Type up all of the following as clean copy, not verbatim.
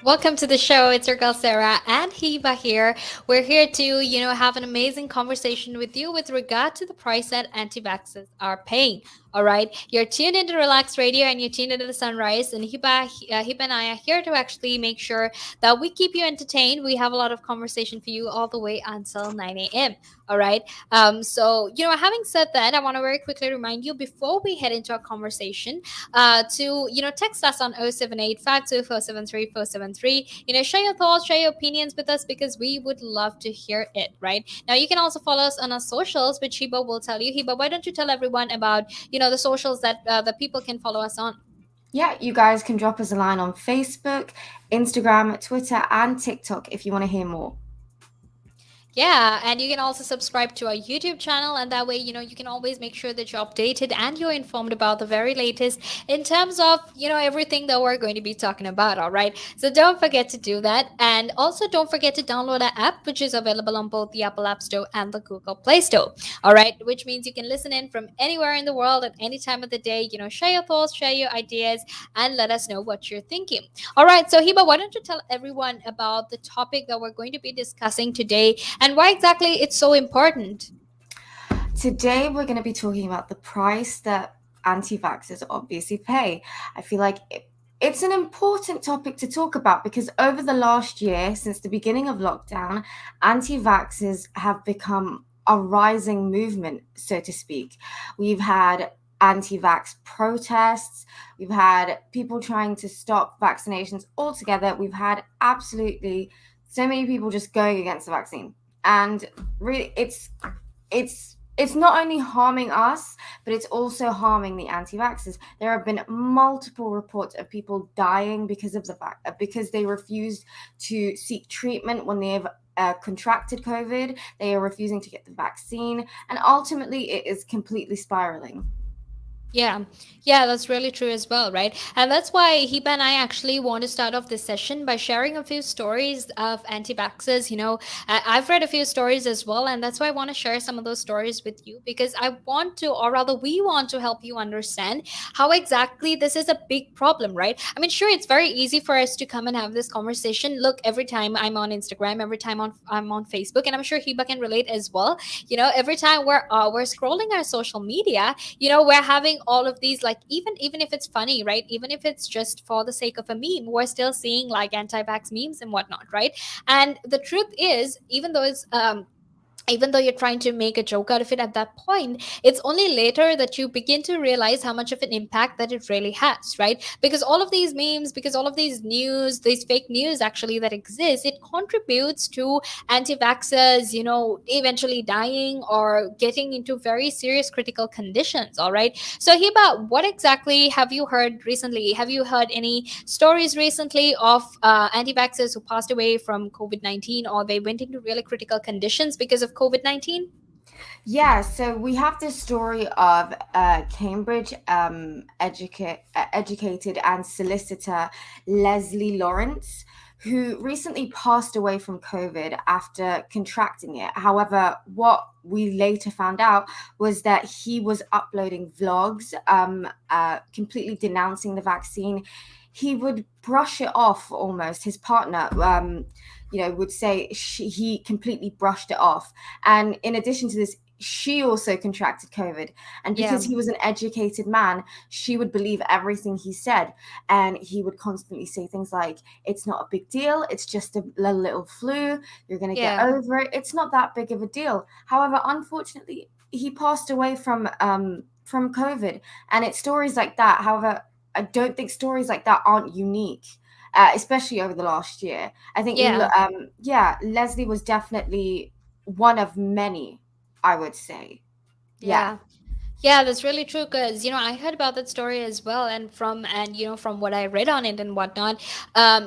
Welcome to the show. It's your girl Sarah and Hiba here. We're here to, have an amazing conversation with you with regard to the price that anti-vaxxers are paying. All right, you're tuned into Relax Radio and you're tuned into the Sunrise. And Hiba and I are here to actually make sure that we keep you entertained. We have a lot of conversation for you all the way until 9 a.m. All right. Having said that, I want to very quickly remind you before we head into our conversation to text us on 078 share your thoughts, share your opinions with us because we would love to hear it. Right now, you can also follow us on our socials, which Hiba will tell you. Hiba, why don't you tell everyone about the socials that the people can follow us on? Yeah, you guys can drop us a line on Facebook, Instagram, Twitter, and TikTok if you want to hear more. Yeah, and you can also subscribe to our YouTube channel, and that way, you can always make sure that you're updated and you're informed about the very latest in terms of, everything that we're going to be talking about. All right. So don't forget to do that. And also, don't forget to download our app, which is available on both the Apple App Store and the Google Play Store. All right. Which means you can listen in from anywhere in the world at any time of the day. Share your thoughts, share your ideas, and let us know what you're thinking. All right. So, Hiba, why don't you tell everyone about the topic that we're going to be discussing today? And why exactly it's so important? Today, we're going to be talking about the price that anti vaxxers obviously pay. I feel like it's an important topic to talk about because over the last year, since the beginning of lockdown, anti vaxxers have become a rising movement, so to speak. We've had anti vax protests, we've had people trying to stop vaccinations altogether, we've had absolutely so many people just going against the vaccine. And really, it's not only harming us, but it's also harming the anti-vaxxers. There have been multiple reports of people dying because of the fact because they refused to seek treatment when they've contracted COVID. They are refusing to get the vaccine, and ultimately, it is completely spiraling. Yeah, yeah, that's really true as well, right? And that's why Hiba and I actually want to start off this session by sharing a few stories of anti-vaxxers. I've read a few stories as well, and that's why I want to share some of those stories with you because I want to, or rather, we want to help you understand how exactly this is a big problem, right? I mean, sure, it's very easy for us to come and have this conversation. Look, every time I'm on Instagram, every time I'm on Facebook, and I'm sure Hiba can relate as well. Every time we're scrolling our social media, we're having all of these, like, even if it's funny, right, even if it's just for the sake of a meme, we're still seeing like anti-vax memes and whatnot, right? And the truth is, even though you're trying to make a joke out of it at that point, it's only later that you begin to realize how much of an impact that it really has, right? Because all of these memes, because all of these news, these fake news actually that exist, it contributes to anti-vaxxers, eventually dying or getting into very serious critical conditions. All right. So, Hiba, what exactly have you heard recently? Have you heard any stories recently of anti-vaxxers who passed away from COVID-19 or they went into really critical conditions because of COVID-19? Yeah, so we have this story of Cambridge educated and solicitor Leslie Lawrence, who recently passed away from COVID after contracting it. However, what we later found out was that he was uploading vlogs, completely denouncing the vaccine. He would brush it off almost. His partner, would say he completely brushed it off. And in addition to this, she also contracted COVID. And Yeah. because he was an educated man, she would believe everything he said. And he would constantly say things like, it's not a big deal. It's just a little flu. You're going to get Yeah. over it. It's not that big of a deal. However, unfortunately, he passed away from COVID. And it's stories like that. However, I don't think stories like that aren't unique. Especially over the last year, I think, Yeah. yeah, Leslie was definitely one of many, I would say. Yeah. Yeah. Yeah, that's really true because I heard about that story as well, and from what I read on it and whatnot,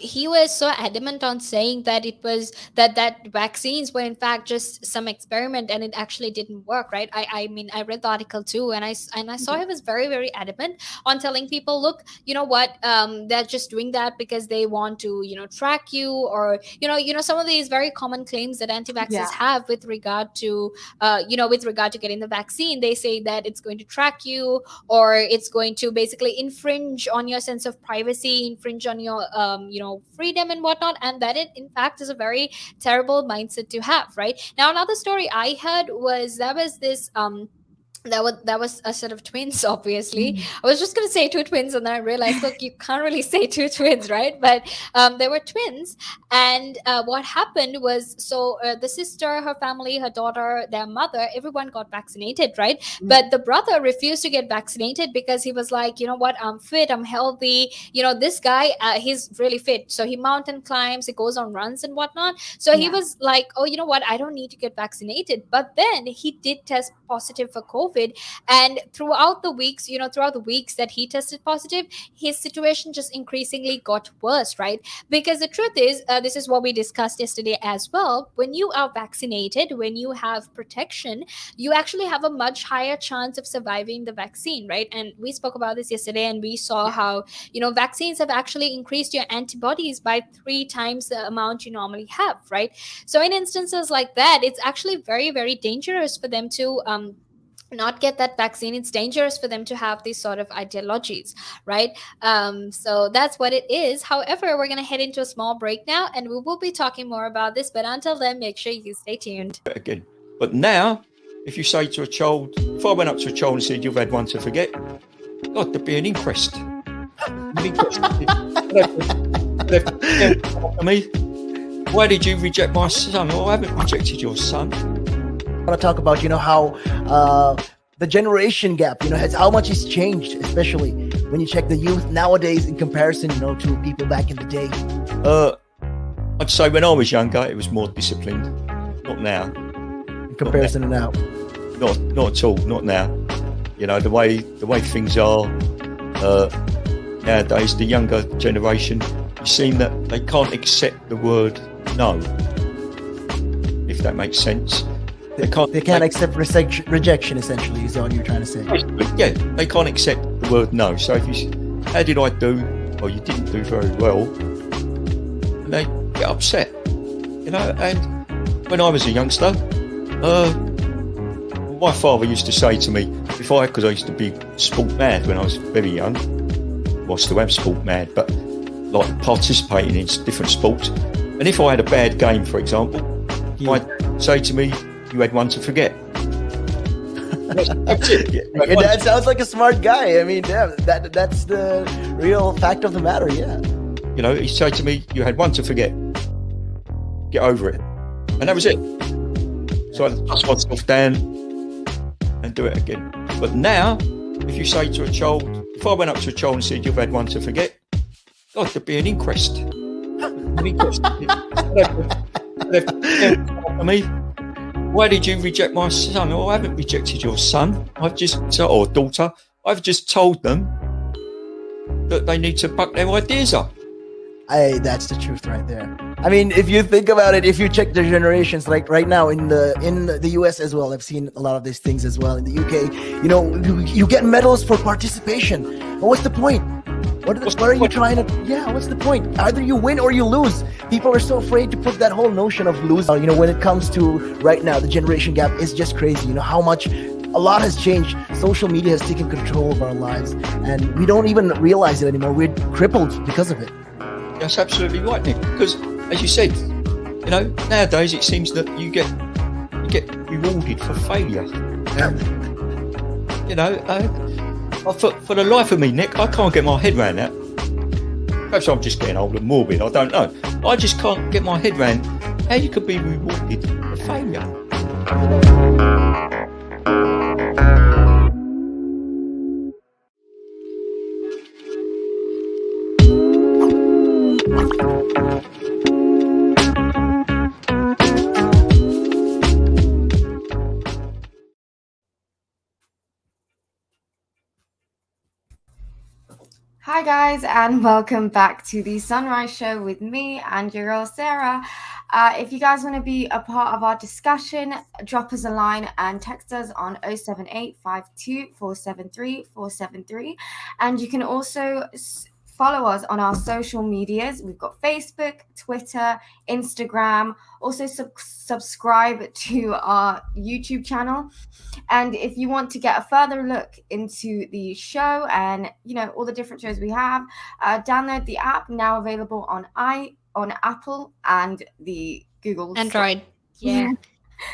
he was so adamant on saying that it was that vaccines were in fact just some experiment and it actually didn't work, right? I mean, I read the article too, and I saw he was very very adamant on telling people, look, you know what, they're just doing that because they want to track you, or some of these very common claims that anti-vaxxers Yeah. have with regard to with regard to getting the vaccine. They say that it's it's going to track you, or it's going to basically infringe on your sense of privacy, infringe on your freedom and whatnot. And that, it in fact, is a very terrible mindset to have. Right now, another story I heard was, there was this that was a set of twins. Obviously, Mm. I was just going to say two twins, and then I realized, look, you can't really say two twins, right? But they were twins. And what happened was, so the sister, her family, her daughter, their mother, everyone got vaccinated, right? Mm. But the brother refused to get vaccinated because he was like, you know what, I'm fit, I'm healthy. This guy, he's really fit, so he mountain climbs, he goes on runs and whatnot. So he Yeah. was like, oh, you know what, I don't need to get vaccinated. But then he did test positive for COVID. And throughout the weeks that he tested positive, his situation just increasingly got worse, right? Because the truth is, this is what we discussed yesterday as well. When you are vaccinated, when you have protection, you actually have a much higher chance of surviving the vaccine, right? And we spoke about this yesterday, and we saw Yeah. how, vaccines have actually increased your antibodies by 3 times the amount you normally have, right? So in instances like that, it's actually very, very dangerous for them to not get that vaccine. It's dangerous for them to have these sort of ideologies, right? So that's what it is. However, we're going to head into a small break now, and we will be talking more about this. But until then, make sure you stay tuned. Again. But now, if you say to a child, if I went up to a child and said, you've had one to forget, God, there'd be an inquest. Me, why did you reject my son? Well, I haven't rejected your son. I want to talk about, how the generation gap, has how much it's changed, especially when you check the youth nowadays in comparison, to people back in the day. I'd say when I was younger, it was more disciplined. Not now. In comparison to now. Not at all. Not now. The way things are nowadays, the younger generation, you seem that they can't accept the word no. If that makes sense. They can't accept rejection, essentially, is all you're trying to say. Yeah, they can't accept the word no. So if you, how did I do? Well, you didn't do very well. And they get upset, And when I was a youngster, my father used to say to me, because I used to be sport mad when I was very young. Well, I still am sport mad, but like participating in different sports. And if I had a bad game, for example, he might say to me, you had one to forget. That's it. Your dad sounds like a smart guy. I mean, damn, that's the real fact of the matter, yeah. He'd say to me, you had one to forget. Get over it. And that was it. So I'd dust myself down and do it again. But now, if you say to a child, if I went up to a child and said, you've had one to forget, God, there'd be an inquest. An inquest. Me. Why did you reject my son? Well, I haven't rejected your son. Or daughter. I've just told them that they need to buck their ideas up. That's the truth right there. I mean, if you think about it, if you check the generations, like right now in the US as well, I've seen a lot of these things as well. In the UK, you get medals for participation. But what's the point? What are you trying to? Yeah, what's the point? Either you win or you lose. People are so afraid to put that whole notion of losing. When it comes to right now, the generation gap is just crazy. How much a lot has changed. Social media has taken control of our lives, and we don't even realize it anymore. We're crippled because of it. That's absolutely right, Nick. Because, as you said, nowadays it seems that you get rewarded for failure. For the life of me, Nick, I can't get my head around that. Perhaps I'm just getting old and morbid, I don't know. I just can't get my head around how you could be rewarded for failure. Hi guys, and welcome back to the Sunrise Show with me and your girl Sarah. If you guys want to be a part of our discussion, drop us a line and text us on 078 52 473 473. And you can also follow us on our social medias. We've got Facebook, Twitter, Instagram. Also, subscribe to our YouTube channel. And if you want to get a further look into the show and all the different shows we have, download the app, now available on Apple and the Google Android. Yeah.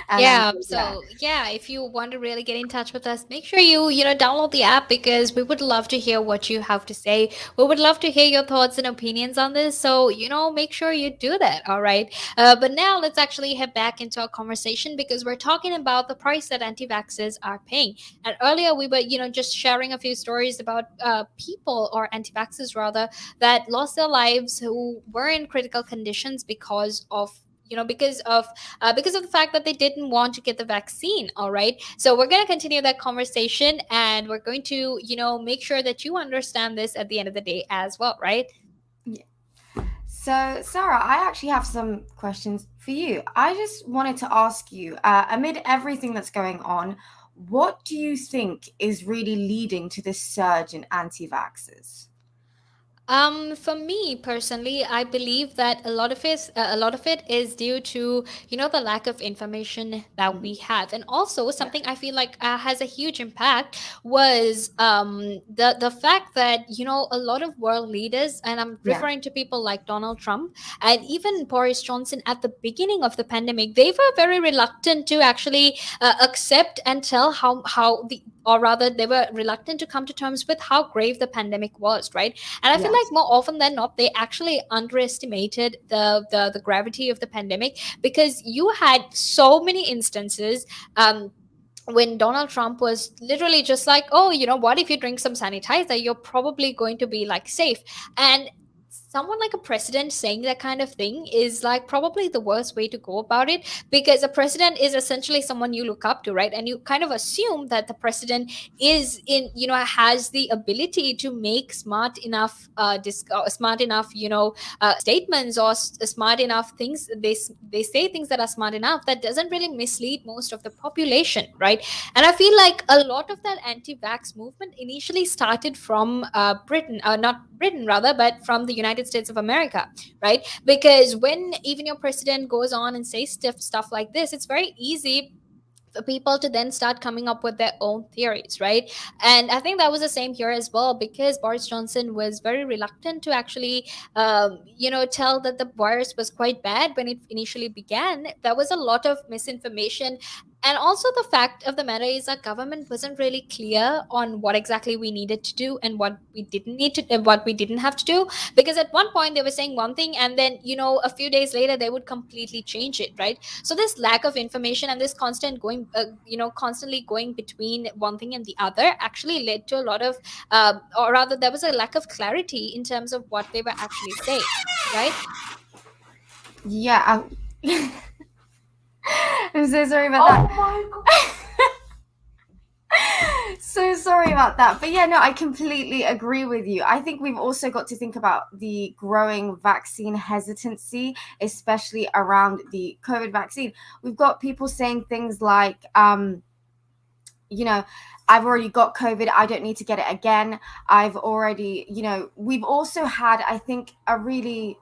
and Yeah, Android, so yeah, if you want to really get in touch with us, make sure you download the app, because we would love to hear what you have to say. We would love to hear your thoughts and opinions on this. So, make sure you do that. All right. But now let's actually head back into our conversation, because we're talking about the price that anti-vaxxers are paying. And earlier we were, just sharing a few stories about people, or anti-vaxxers rather, that lost their lives, who were in critical conditions because of because of the fact that they didn't want to get the vaccine. All right, so we're going to continue that conversation, and we're going to make sure that you understand this at the end of the day as well, right? Yeah. So, Sarah, I actually have some questions for you. I just wanted to ask you, amid everything that's going on, what do you think is really leading to this surge in anti-vaxxers? For me personally, I believe that a lot of it is due to the lack of information that we have, and also Yeah. something I feel like has a huge impact was the fact that a lot of world leaders, and I'm Yeah. referring to people like Donald Trump and even Boris Johnson at the beginning of the pandemic, they were very reluctant to actually accept and tell how the or rather they were reluctant to come to terms with how grave the pandemic was, right? And I feel Yes. like more often than not, they actually underestimated the gravity of the pandemic, because you had so many instances. When Donald Trump was literally just like, oh, what, if you drink some sanitizer, you're probably going to be like safe. And someone like a president saying that kind of thing is like probably the worst way to go about it, because a president is essentially someone you look up to, right? And you kind of assume that the president is in has the ability to make smart enough statements, or smart enough things. They say things that are smart enough that doesn't really mislead most of the population, right? And I feel like a lot of that anti-vax movement initially started from Britain, not Britain rather, but from the United States of America, right? Because when even your president goes on and says stuff like this, it's very easy for people to then start coming up with their own theories, right? And I think that was the same here as well, because Boris Johnson was very reluctant to actually, tell that the virus was quite bad when it initially began. There was a lot of misinformation. And also, the fact of the matter is, our government wasn't really clear on what exactly we needed to do and what we didn't need to, what we didn't have to do. Because at one point they were saying one thing, and then a few days later they would completely change it, right? So this lack of information and this constantly going between one thing and the other actually led to a lot of, or rather, there was a lack of clarity in terms of what they were actually saying, right? Yeah. I'm so sorry about that. my god. So sorry about that. But yeah, no, I completely agree with you. I think we've also got to think about the growing vaccine hesitancy, especially around the COVID vaccine. We've got people saying things like, I've already got COVID. I don't need to get it again. I've already, we've also had, I think, a really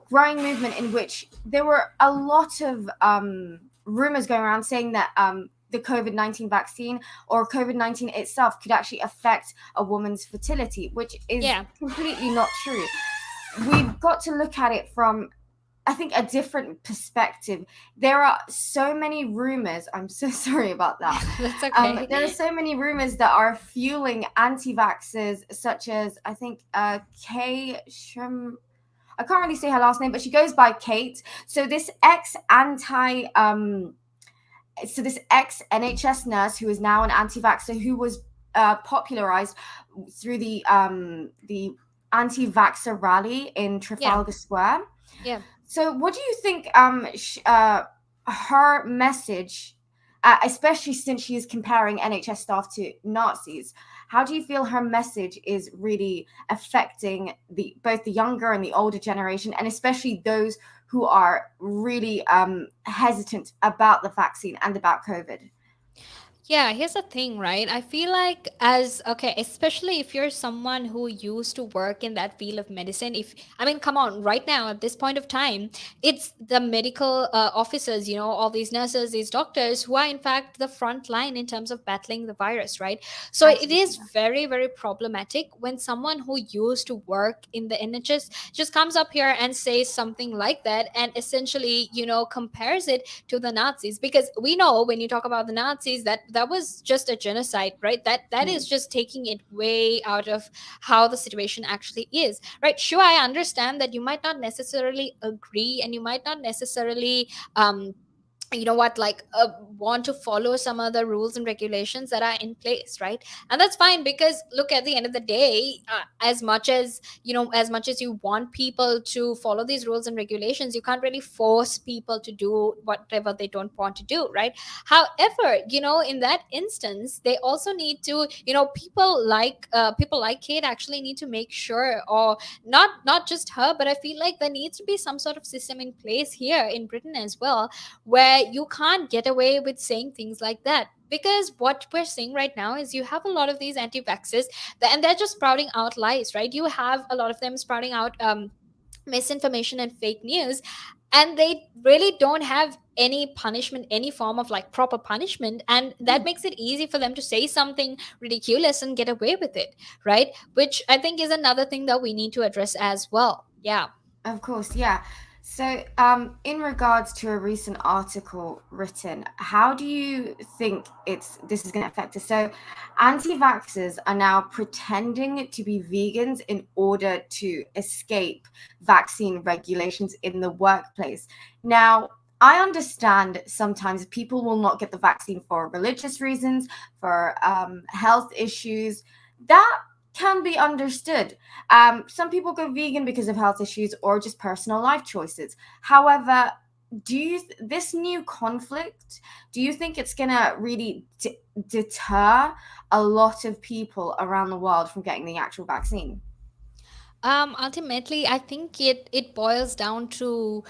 growing movement in which there were a lot of rumors going around saying that the COVID-19 vaccine or COVID-19 itself could actually affect a woman's fertility, which is completely not true. We've got to look at it from, I think, a different perspective. There are so many rumors. I'm so sorry about that. That's okay. There are so many rumors that are fueling anti-vaxxers, such as, I think, Kay Shum. I can't really say her last name, but she goes by Kate. So this ex-NHS nurse who is now an anti-vaxxer, who was popularized through the anti-vaxxer rally in Trafalgar Square. Yeah. So what do you think her message, especially since she is comparing NHS staff to Nazis, how do you feel her message is really affecting both the younger and the older generation, and especially those who are really hesitant about the vaccine and about COVID? Yeah, here's the thing, right? I feel like, as okay, especially if you're someone who used to work in that field of medicine, if I mean, come on, right now at this point of time, it's the medical officers, all these nurses, these doctors who are in fact the front line in terms of battling the virus, right? So it Absolutely. is very, very problematic when someone who used to work in the NHS just comes up here and says something like that, and essentially, compares it to the Nazis, because we know when you talk about the Nazis that that was just a genocide, right? That is Mm. just taking it way out of how the situation actually is, right? Sure, I understand that you might not necessarily agree, and you might not necessarily like want to follow some other rules and regulations that are in place, right? And that's fine, because look, at the end of the day, as much as you want people to follow these rules and regulations, you can't really force people to do whatever they don't want to do, right? However, in that instance, they also need to, people like Kate actually need to make sure, or not just her, but I feel like there needs to be some sort of system in place here in Britain as well, where you can't get away with saying things like that. Because what we're seeing right now is you have a lot of these anti-vaxxers, and they're just sprouting out lies, right? You have a lot of them sprouting out misinformation and fake news, and they really don't have any punishment, any form of like proper punishment, and that Mm. makes it easy for them to say something ridiculous and get away with it, right? Which I think is another thing that we need to address as well. Yeah. Of course, yeah. So, in regards to a recent article written, how do you think this is going to affect us? So, anti-vaxxers are now pretending to be vegans in order to escape vaccine regulations in the workplace. Now, I understand sometimes people will not get the vaccine for religious reasons, for health issues. That can be understood. Some people go vegan because of health issues or just personal life choices. However, this new conflict, do you think it's gonna really deter a lot of people around the world from getting the actual vaccine? Ultimately, I think it boils down to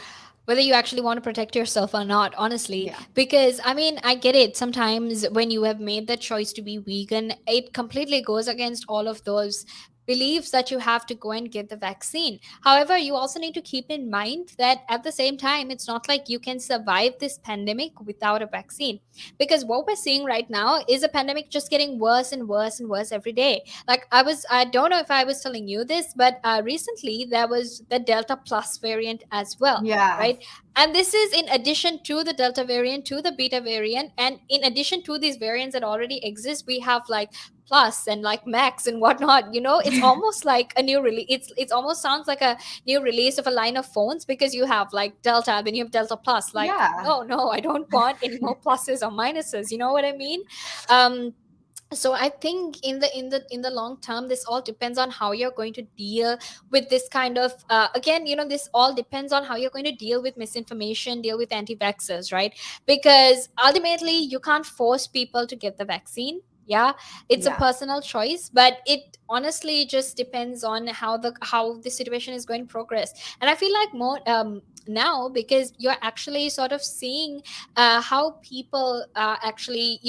whether you actually want to protect yourself or not, honestly. Yeah. Because I mean, I get it. Sometimes when you have made the choice to be vegan, it completely goes against all of those beliefs that you have to go and get the vaccine. However, you also need to keep in mind that at the same time, it's not like you can survive this pandemic without a vaccine. Because what we're seeing right now is a pandemic just getting worse and worse and worse every day. Like, I don't know if I was telling you this, but recently there was the Delta Plus variant as well, Yeah. right? And this is in addition to the Delta variant, to the Beta variant, and in addition to these variants that already exist, we have like Plus and like Max and whatnot. It's almost like a new release. It's almost sounds like a new release of a line of phones, because you have like Delta, then you have Delta Plus. Like, Yeah. no, I don't want any more pluses or minuses. You know what I mean? Um, so I think in the long term, this all depends on how you're going to deal with this kind of again, this all depends on how you're going to deal with misinformation, deal with anti-vaxxers, right? Because ultimately you can't force people to get the vaccine. Yeah, it's a Yeah. personal choice, but it honestly just depends on how the situation is going to progress. And I feel like more now, because you're actually sort of seeing how people actually,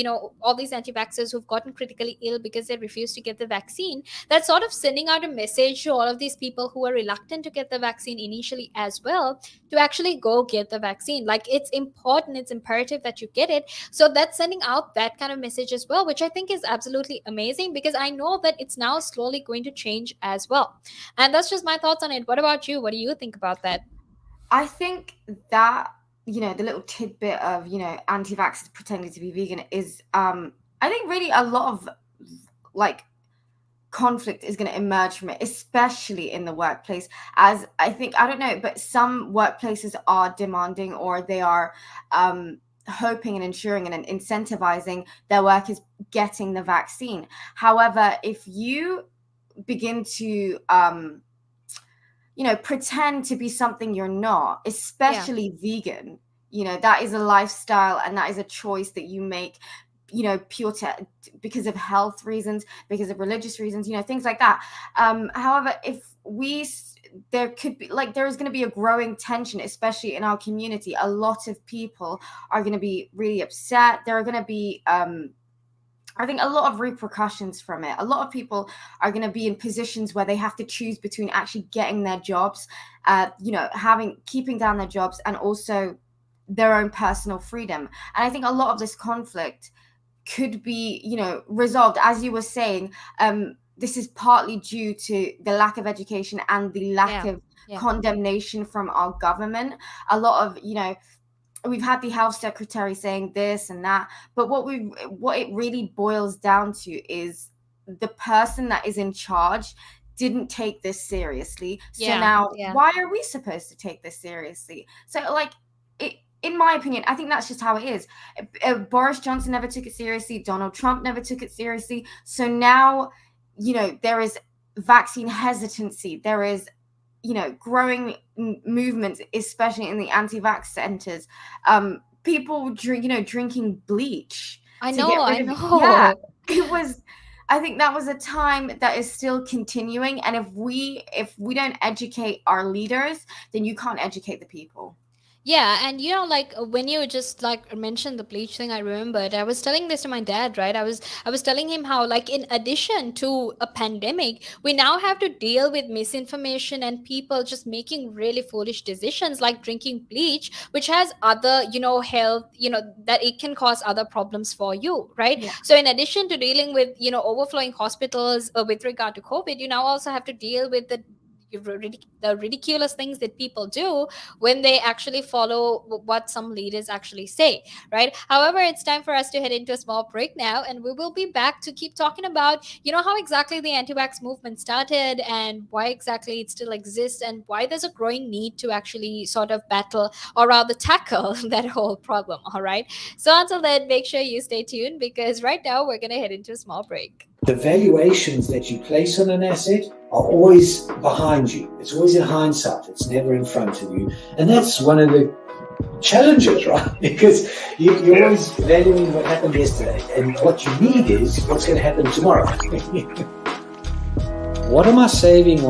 all these anti-vaxxers who've gotten critically ill because they refuse to get the vaccine, that's sort of sending out a message to all of these people who are reluctant to get the vaccine initially as well, to actually go get the vaccine. Like, it's important, it's imperative that you get it. So that's sending out that kind of message as well, which I think is absolutely amazing, because I know that it's now slowly going to change as well. And that's just my thoughts on it. What about you? What do you think about that? I think that, the little tidbit of, anti-vaxxers pretending to be vegan is, I think really a lot of like conflict is going to emerge from it, especially in the workplace. As I think, I don't know, but some workplaces are demanding, or they are hoping and ensuring and incentivizing their workers getting the vaccine. However, if you begin to pretend to be something you're not, Yeah. especially vegan, that is a lifestyle and that is a choice that you make, pure because of health reasons, because of religious reasons, things like that. However, if there could be, like, there is going to be a growing tension, especially in our community. A lot of people are going to be really upset. There are going to be I think a lot of repercussions from it. A lot of people are going to be in positions where they have to choose between actually getting their jobs, keeping down their jobs, and also their own personal freedom. And I think a lot of this conflict could be, resolved, as you were saying. This is partly due to the lack of education and the lack of condemnation from our government. A lot of, we've had the health secretary saying this and that, but what it really boils down to is the person that is in charge didn't take this seriously. So now why are we supposed to take this seriously? So in my opinion, I think that's just how it is. Boris Johnson never took it seriously. Donald Trump never took it seriously. So now, there is vaccine hesitancy. There is, growing movements, especially in the anti-vax centers. People drinking bleach. I know. Yeah, I think that was a time that is still continuing. And if we don't educate our leaders, then you can't educate the people. Yeah, and when you just mentioned the bleach thing, I remembered I was telling this to my dad, right? I was telling him how, in addition to a pandemic, we now have to deal with misinformation and people just making really foolish decisions like drinking bleach, which has other health, that it can cause other problems for you, right? Yeah. So in addition to dealing with overflowing hospitals with regard to COVID, you now also have to deal with the ridiculous things that people do when they actually follow what some leaders actually say, right? However, it's time for us to head into a small break now, and we will be back to keep talking about how exactly the anti-vax movement started and why exactly it still exists and why there's a growing need to actually sort of battle, or rather tackle, that whole problem. All right, so until then, make sure you stay tuned, because right now we're going to head into a small break. The valuations that you place on an asset are always behind you. It's always in hindsight. It's never in front of you. And that's one of the challenges, right? Because you're always valuing what happened yesterday. And what you need is what's going to happen tomorrow. What am I saving